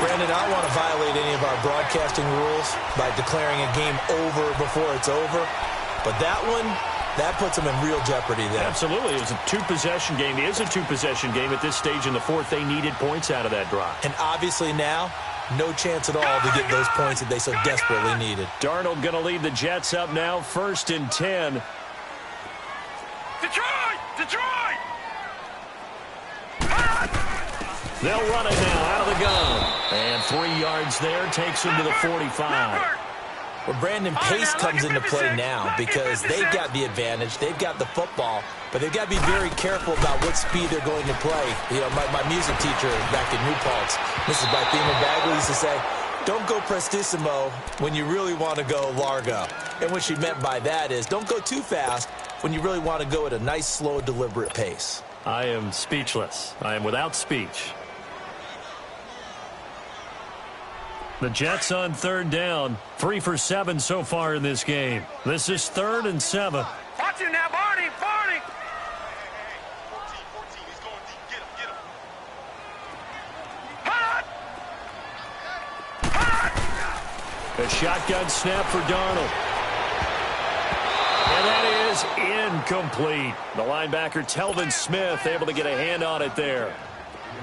[SPEAKER 3] Brandon, I don't want to violate any of our broadcasting rules by declaring a game over before it's over. But that one, that puts them in real jeopardy there.
[SPEAKER 2] Absolutely. It was a two-possession game. It is a two-possession game at this stage in the fourth. They needed points out of that drive.
[SPEAKER 3] And obviously now, no chance at all to get those points that they so desperately needed.
[SPEAKER 2] Darnold going to lead the Jets up now, 1st and 10.
[SPEAKER 4] Detroit! Detroit!
[SPEAKER 2] They'll run it now out of the gun. And 3 yards there takes them to the 45.
[SPEAKER 3] Well, Brandon, pace comes into play now because they've got the advantage. They've got the football, but they've got to be very careful about what speed they're going to play. You know, my music teacher back in New Paltz, Mrs. Bythema Bagley, used to say, don't go prestissimo when you really want to go largo. And what she meant by that is don't go too fast when you really want to go at a nice, slow, deliberate pace.
[SPEAKER 2] I am speechless. I am without speech. The Jets on 3rd down. 3 for 7 so far in this game. This is 3rd and 7.
[SPEAKER 4] Watch him now, Barney! Barney!
[SPEAKER 1] 14, he's going deep. Get him, get him.
[SPEAKER 4] Hot!
[SPEAKER 2] A shotgun snap for Darnold. And that is incomplete. The linebacker, Telvin Smith, able to get a hand on it there.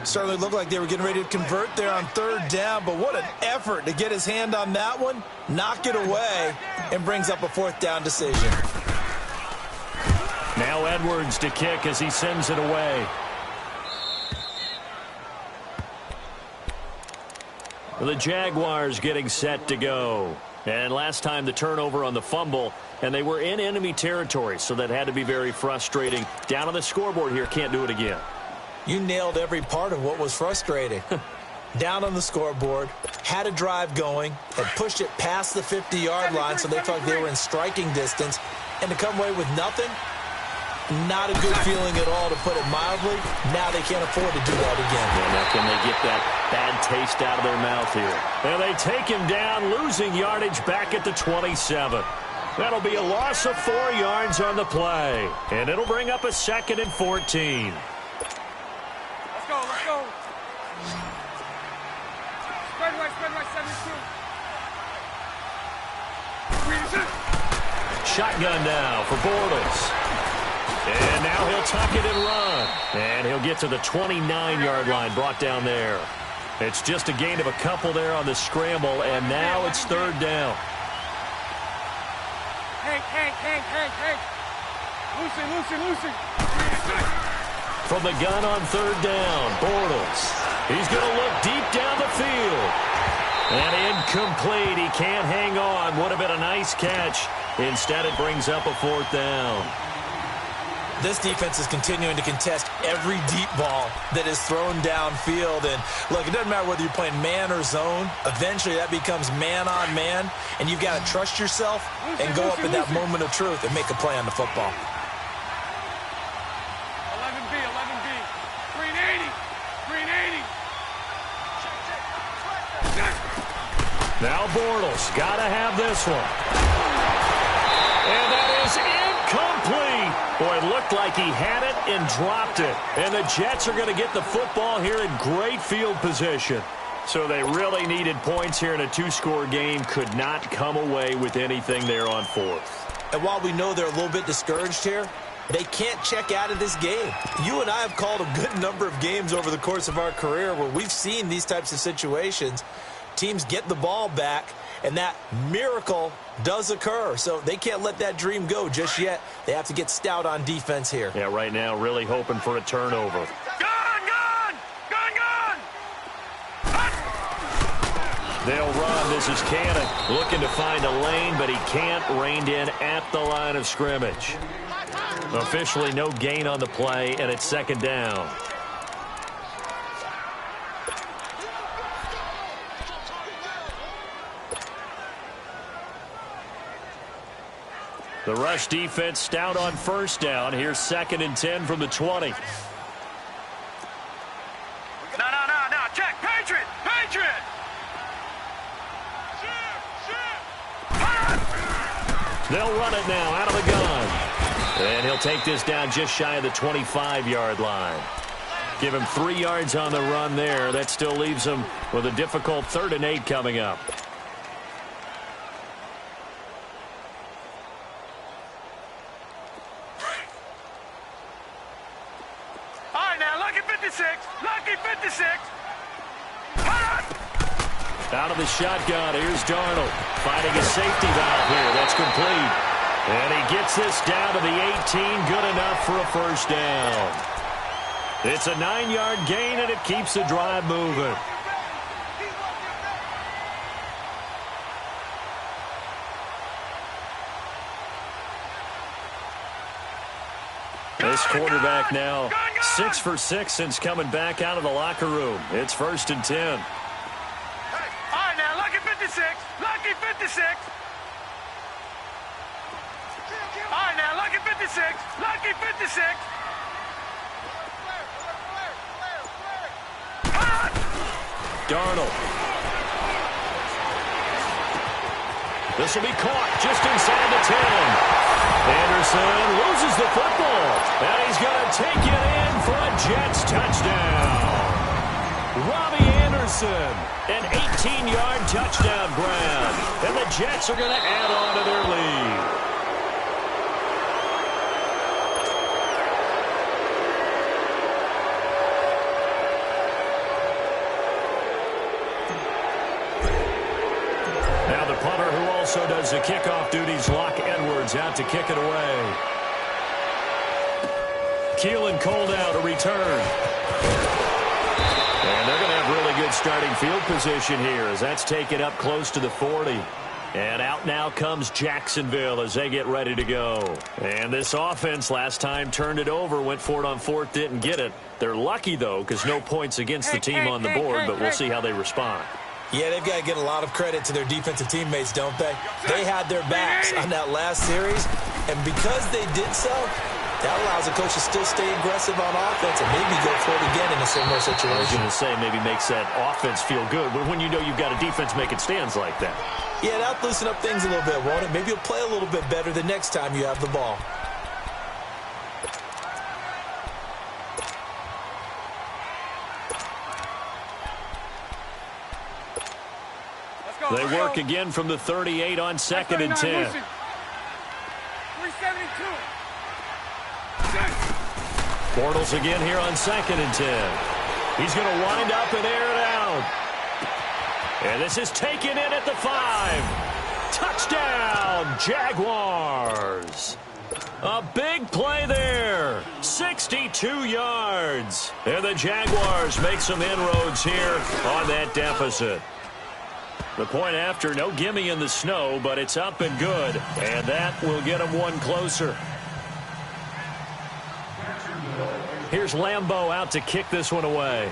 [SPEAKER 3] Certainly looked like they were getting ready to convert there on 3rd down, but what an effort to get his hand on that one, knock it away, and brings up a 4th down decision.
[SPEAKER 2] Now Edwards to kick as he sends it away. The Jaguars getting set to go. And last time the turnover on the fumble, and they were in enemy territory, so that had to be very frustrating. Down on the scoreboard here, can't do it again.
[SPEAKER 3] You nailed every part of what was frustrating. Down on the scoreboard, had a drive going, had pushed it past the 50-yard line so they felt like they were in striking distance, and to come away with nothing, not a good feeling at all, to put it mildly. Now they can't afford to do that again.
[SPEAKER 2] And now can they get that bad taste out of their mouth here? And they take him down, losing yardage back at the 27. That'll be a loss of 4 yards on the play, and it'll bring up a 2nd and 14.
[SPEAKER 4] Let's go, let's go. Spread right, 72.
[SPEAKER 2] Shotgun now for Bortles. And now he'll tuck it and run. And he'll get to the 29-yard line, brought down there. It's just a gain of a couple there on the scramble, and now it's 3rd down.
[SPEAKER 4] Hank. Lucy.
[SPEAKER 2] From the gun on 3rd down, Bortles. He's going to look deep down the field. And incomplete. He can't hang on. Would have been a nice catch. Instead, it brings up a 4th down.
[SPEAKER 3] This defense is continuing to contest every deep ball that is thrown downfield. And, look, it doesn't matter whether you're playing man or zone. Eventually, that becomes man on man, and you've got to trust yourself and go up at that moment of truth and make a play on the football.
[SPEAKER 4] 11B. Green 80.
[SPEAKER 2] Now Bortles got to have this one. And that is incomplete. Boy, it looked like he had it and dropped it. And the Jets are going to get the football here in great field position. So they really needed points here in a 2-score game. Could not come away with anything there on 4th.
[SPEAKER 3] And while we know they're a little bit discouraged here, they can't check out of this game. You and I have called a good number of games over the course of our career where we've seen these types of situations. Teams get the ball back, and that miracle does occur. So they can't let that dream go just yet. They have to get stout on defense here.
[SPEAKER 2] Yeah, right now really hoping for a turnover.
[SPEAKER 4] Gun!
[SPEAKER 2] They'll run. This is Cannon looking to find a lane, but he can't. Reined in at the line of scrimmage. Officially no gain on the play, and it's 2nd down. The rush defense stout on 1st down. Here's 2nd and 10 from the 20.
[SPEAKER 4] No. Check. Patriot.
[SPEAKER 2] They'll run it now out of the gun. And he'll take this down just shy of the 25-yard line. Give him 3 yards on the run there. That still leaves him with a difficult 3rd and 8 coming up.
[SPEAKER 4] All right, now, lucky 56. Lucky 56.
[SPEAKER 2] Out of the shotgun, here's Darnold. Finding a safety valve here. That's complete. And he gets this down to the 18. Good enough for a first down. It's a 9-yard gain, and it keeps the drive moving. This quarterback now 6 for 6 since coming back out of the locker room. It's 1st and 10.
[SPEAKER 4] All right, now, lucky 56. Lucky 56. All right, now, lucky 56. Lucky 56.
[SPEAKER 2] Darnold. This will be caught just inside the 10. Anderson loses the football, and he's going to take it in for a Jets touchdown. Robbie Anderson, an 18-yard touchdown grab, and the Jets are going to add on to their lead. Also does the kickoff duties. Locke Edwards out to kick it away. Keelan Coledow to return. And they're going to have really good starting field position here as that's taken up close to the 40. And out now comes Jacksonville as they get ready to go. And this offense last time turned it over, went for it on 4th, didn't get it. They're lucky, though, because no points against the team on the board, but we'll see how they respond.
[SPEAKER 3] Yeah, they've got to get a lot of credit to their defensive teammates, don't they? They had their backs on that last series, and because they did so, that allows the coach to still stay aggressive on offense and maybe go for it again in a similar situation.
[SPEAKER 2] I was going to say maybe makes that offense feel good, but when you know you've got a defense making stands like that.
[SPEAKER 3] Yeah, that'll loosen up things a little bit, won't it? Maybe you'll play a little bit better the next time you have the ball.
[SPEAKER 2] They work again from the 38 on 2nd and 10.
[SPEAKER 4] 372.
[SPEAKER 2] Bortles again here on 2nd and 10. He's going to wind up and air it out. And this is taken in at the 5. Touchdown, Jaguars. A big play there. 62 yards. And the Jaguars make some inroads here on that deficit. The point after, no gimme in the snow, but it's up and good. And that will get them one closer. Here's Lambeau out to kick this one away.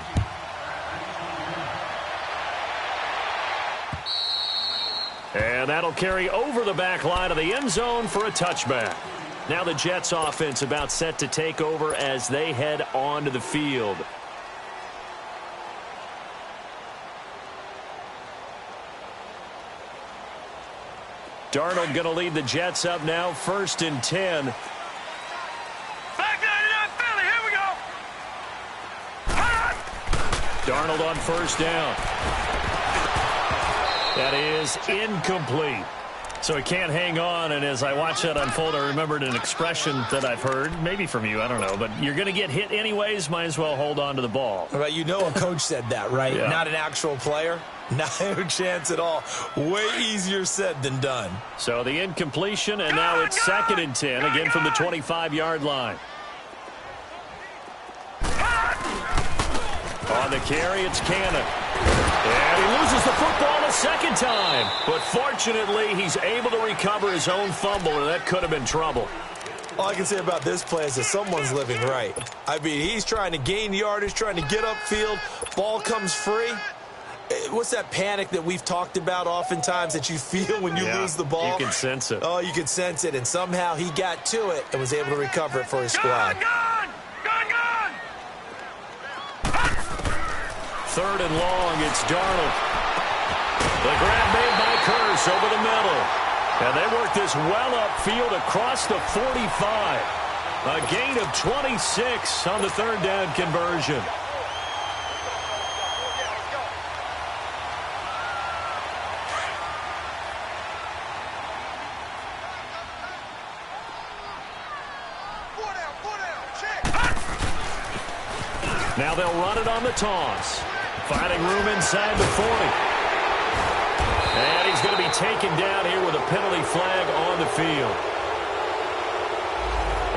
[SPEAKER 2] And that'll carry over the back line of the end zone for a touchback. Now the Jets offense about set to take over as they head onto the field. Darnold going to lead the Jets up now, 1st and 10.
[SPEAKER 4] Back 99 Philly, here we go.
[SPEAKER 2] Darnold on 1st down. That is incomplete. So he can't hang on, and as I watch that unfold, I remembered an expression that I've heard, maybe from you, I don't know, but you're going to get hit anyways, might as well hold on to the ball.
[SPEAKER 3] Right, you know a coach said that, right?
[SPEAKER 2] Yeah.
[SPEAKER 3] Not an actual player. No chance at all. Way easier said than done.
[SPEAKER 2] So the incompletion, and now it's 2nd and 10, again from the 25-yard line. On the carry, it's Cannon. And he loses the football a second time. But fortunately, he's able to recover his own fumble, and that could have been trouble.
[SPEAKER 3] All I can say about this play is that someone's living right. I mean, he's trying to gain yardage, trying to get upfield. Ball comes free. What's that panic that we've talked about oftentimes that you feel when you lose the ball?
[SPEAKER 2] You can sense it.
[SPEAKER 3] Oh, you can sense it. And somehow he got to it and was able to recover it for his squad.
[SPEAKER 4] Gone!
[SPEAKER 2] 3rd and long, it's Darnold. The grab made by Kearse over the middle. And they work this well upfield across the 45. A gain of 26 on the third down conversion. Now they'll run it on the toss. Finding room inside the 40. And he's going to be taken down here with a penalty flag on the field.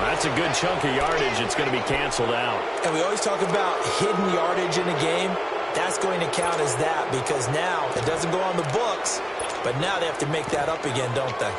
[SPEAKER 2] That's a good chunk of yardage. It's going to be canceled out.
[SPEAKER 3] And we always talk about hidden yardage in a game. That's going to count as that because now it doesn't go on the books, but now they have to make that up again, don't they?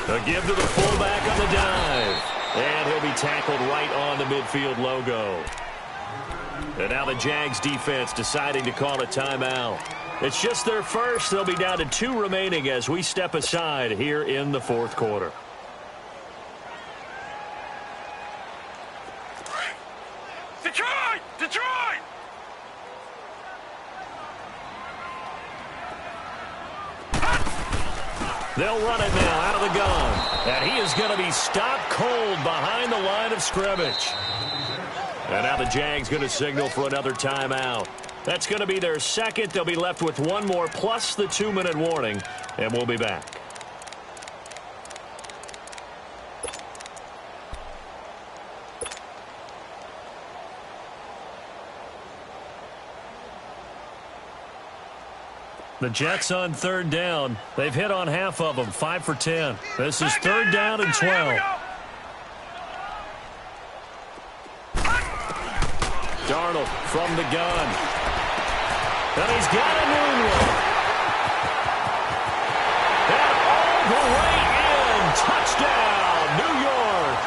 [SPEAKER 2] A give to the fullback on the dive. And he'll be tackled right on the midfield logo. And now the Jags defense deciding to call a timeout. It's just their first. They'll be down to 2 remaining as we step aside here in the fourth quarter.
[SPEAKER 4] Detroit! Detroit!
[SPEAKER 2] They'll run it now out of the gun. And he is going to be stopped cold behind the line of scrimmage. And now the Jags going to signal for another timeout. That's going to be their second. They'll be left with one more plus the 2-minute warning. And we'll be back. The Jets on third down. They've hit on half of them, 5 for 10. This is third down and 12. Darnold from the gun. And he's got a new one. And all the way in. Touchdown, New York.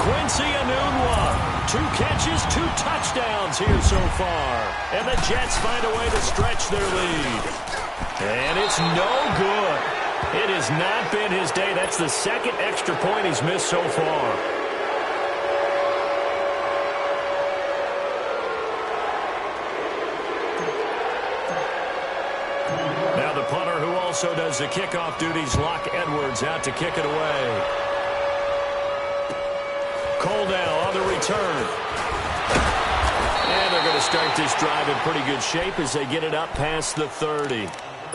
[SPEAKER 2] Quincy Enunwa. 2 catches, 2 touchdowns here so far. And the Jets find a way to stretch their lead. And it's no good. It has not been his day. That's the second extra point he's missed so far. Now the punter who also does the kickoff duties, Locke Edwards, out to kick it away. Cole now on the return. And they're going to start this drive in pretty good shape as they get it up past the 30.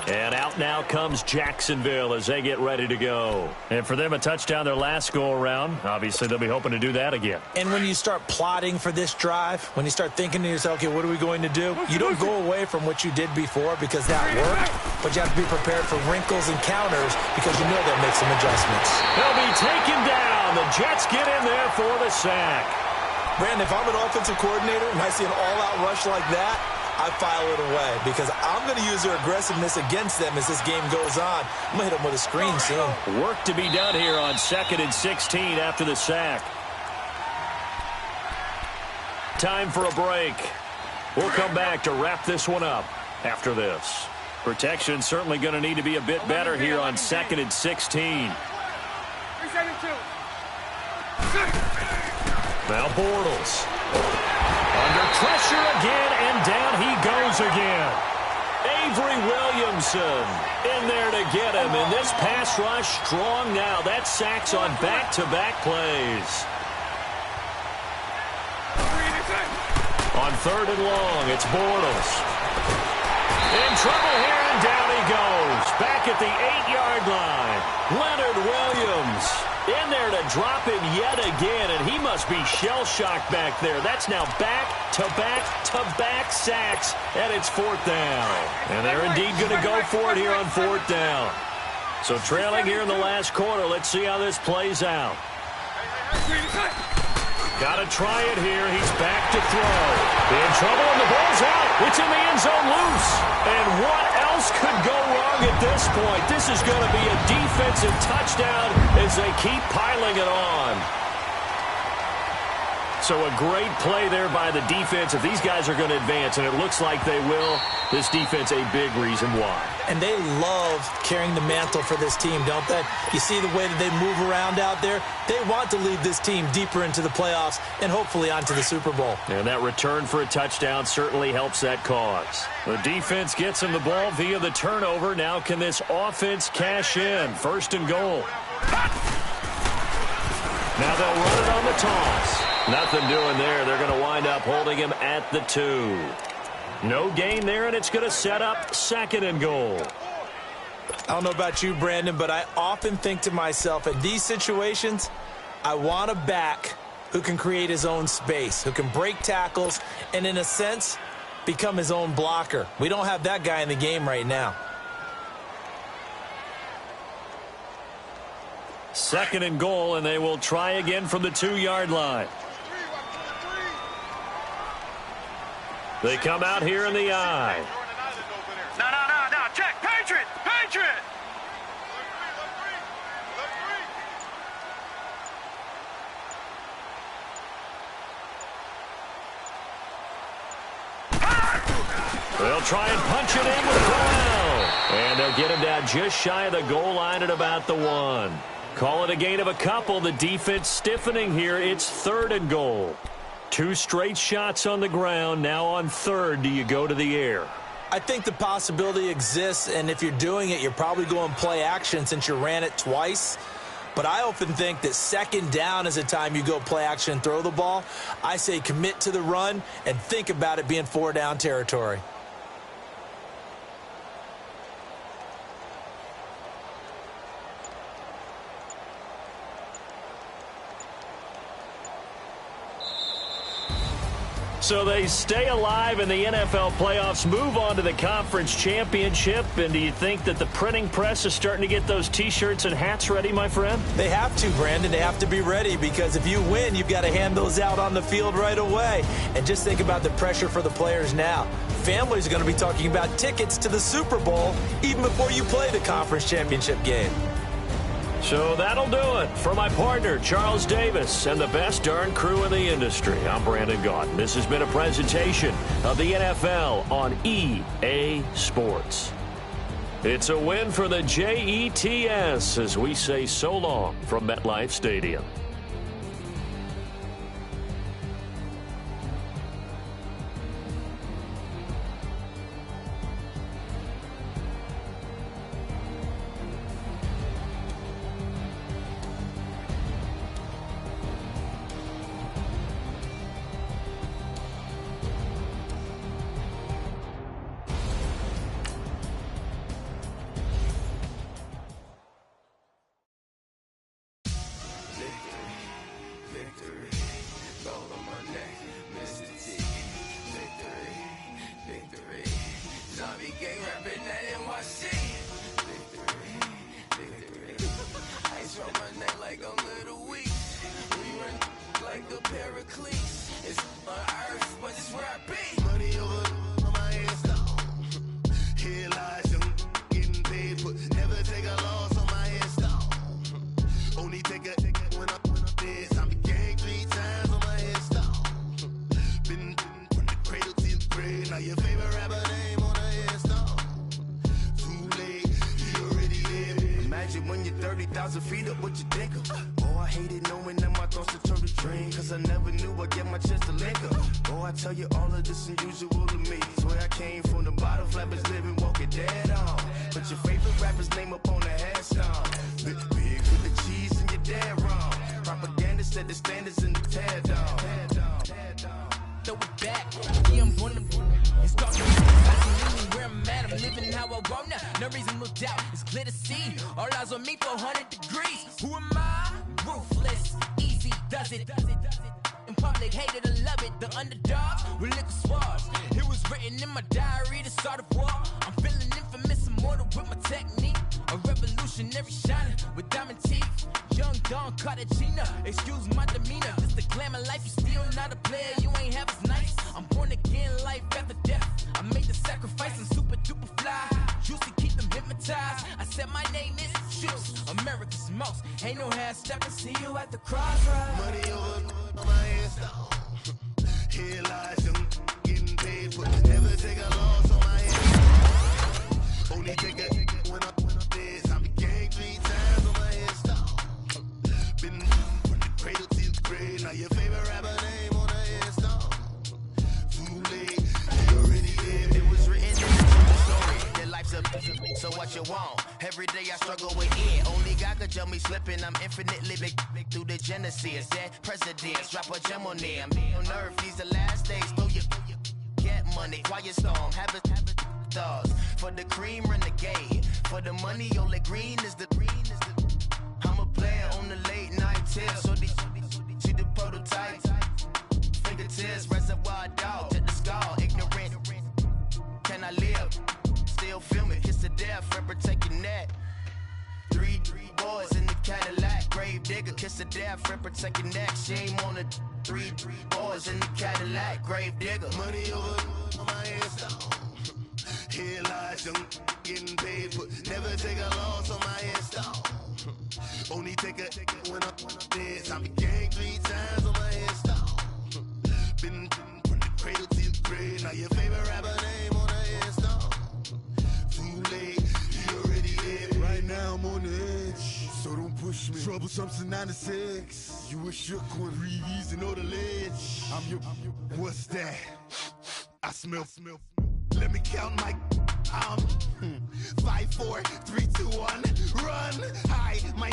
[SPEAKER 2] And out now comes Jacksonville as they get ready to go. And for them, a touchdown their last go-around. Obviously, they'll be hoping to do that again.
[SPEAKER 3] And when you start plotting for this drive, when you start thinking to yourself, okay, what are we going to do? You don't go away from what you did before because that worked, but you have to be prepared for wrinkles and counters because you know they'll make some adjustments.
[SPEAKER 2] They'll be taken down. The Jets get in there for the sack.
[SPEAKER 3] Brandon, if I'm an offensive coordinator and I see an all-out rush like that, I file it away because I'm going to use their aggressiveness against them as this game goes on. I'm going to hit them with a screen soon.
[SPEAKER 2] Work to be done here on 2nd and 16 after the sack. Time for a break. We'll come back to wrap this one up after this. Protection certainly going to need to be a bit better here on 2nd and 16. Now Bortles. Under pressure again, and down he goes again. Avery Williamson in there to get him. And this pass rush strong now. That sacks on back-to-back plays. On 3rd and long, it's Bortles. In trouble here, and down he goes. Back at the 8-yard line. Leonard Williams in there to drop him yet again, and he must be shell-shocked back there. That's now back-to-back-to-back sacks, and it's 4th down. And they're indeed going to go for it here on 4th down. So trailing here in the last quarter, let's see how this plays out. Got to try it here. He's back to throw. In trouble, and the ball's out. It's in the end zone loose. And what else could go wrong at this point? This is going to be a defensive touchdown as they keep piling it on. So a great play there by the defense. If these guys are going to advance, and it looks like they will, this defense a big reason why.
[SPEAKER 3] And they love carrying the mantle for this team, don't they? You see the way that they move around out there? They want to lead this team deeper into the playoffs and hopefully onto the Super Bowl.
[SPEAKER 2] And that return for a touchdown certainly helps that cause. The defense gets him the ball via the turnover. Now can this offense cash in? 1st and goal. Now they'll run it on the toss. Nothing doing there. They're going to wind up holding him at the 2. No gain there, and it's going to set up 2nd and goal.
[SPEAKER 3] I don't know about you, Brandon, but I often think to myself, in these situations, I want a back who can create his own space, who can break tackles, and in a sense, become his own blocker. We don't have that guy in the game right now.
[SPEAKER 2] 2nd and goal, and they will try again from the 2-yard line. They come out here in the eye.
[SPEAKER 4] No. Check. Patriot.
[SPEAKER 2] They'll try and punch it in with Brown. And they'll get him down just shy of the goal line at about the 1. Call it a gain of a couple. The defense stiffening here. It's 3rd and goal. 2 straight shots on the ground. Now on 3rd, do you go to the air?
[SPEAKER 3] I think the possibility exists, and if you're doing it, you're probably going play action since you ran it twice. But I often think that 2nd down is the time you go play action and throw the ball. I say commit to the run and think about it being 4-down territory.
[SPEAKER 2] So they stay alive in the NFL playoffs, move on to the conference championship. And do you think that the printing press is starting to get those T-shirts and hats ready, my friend?
[SPEAKER 3] They have to, Brandon. They have to be ready because if you win, you've got to hand those out on the field right away. And just think about the pressure for the players now. Families are going to be talking about tickets to the Super Bowl even before you play the conference championship game.
[SPEAKER 2] So that'll do it. For my partner, Charles Davis, and the best darn crew in the industry, I'm Brandon Gaudin. This has been a presentation of the NFL on EA Sports. It's a win for the Jets as we say so long from MetLife Stadium.
[SPEAKER 5] I said my name is trips, America's most. Ain't no half stepping, see you at the crossroads.
[SPEAKER 1] Money over on my headstone. Here lies young, getting paid for never take a loss on my head. Only take a when I'm dead. I'm gang 3 times on my headstone. Been from the cradle to the grave. Now your favorite rapper name on the headstone. Too late, you already dead.
[SPEAKER 6] It was written in the story. Your life's a so what you want. Every day I struggle with it. Only God could jump me slipping. I'm infinitely big through the genesis. Dead presidents, drop a gem on them. On earth, these the last days. Throw your get money. Quiet storm, have it dogs. For the cream, renegade. For the money, only green is the I'm a player on the late night tips. So these see the prototype. Fingertips, reservoir dog to the skull. Ignorant. Can I live? Still feel me. Kiss to death, forever take your neck. 3 boys in the Cadillac. Grave digger, kiss to death, forever take your neck. Shame on the 3 boys in the Cadillac. Grave digger.
[SPEAKER 1] Money over on my headstone. Here lies young, getting paid for never take a loss on my headstone. Only take a when I'm dead. I'm gang 3 times on my headstone. Been from the cradle to the grave. Now your favorite rapper name on the headstone. Too late, you already dead. Right now I'm on the edge, so don't push me. Troublesome since 96. You a shook one, breathe easy, know the ledge. I'm your, what's that? I smell. Let me count my 5, 4, 3, 2, 1. Run, high, my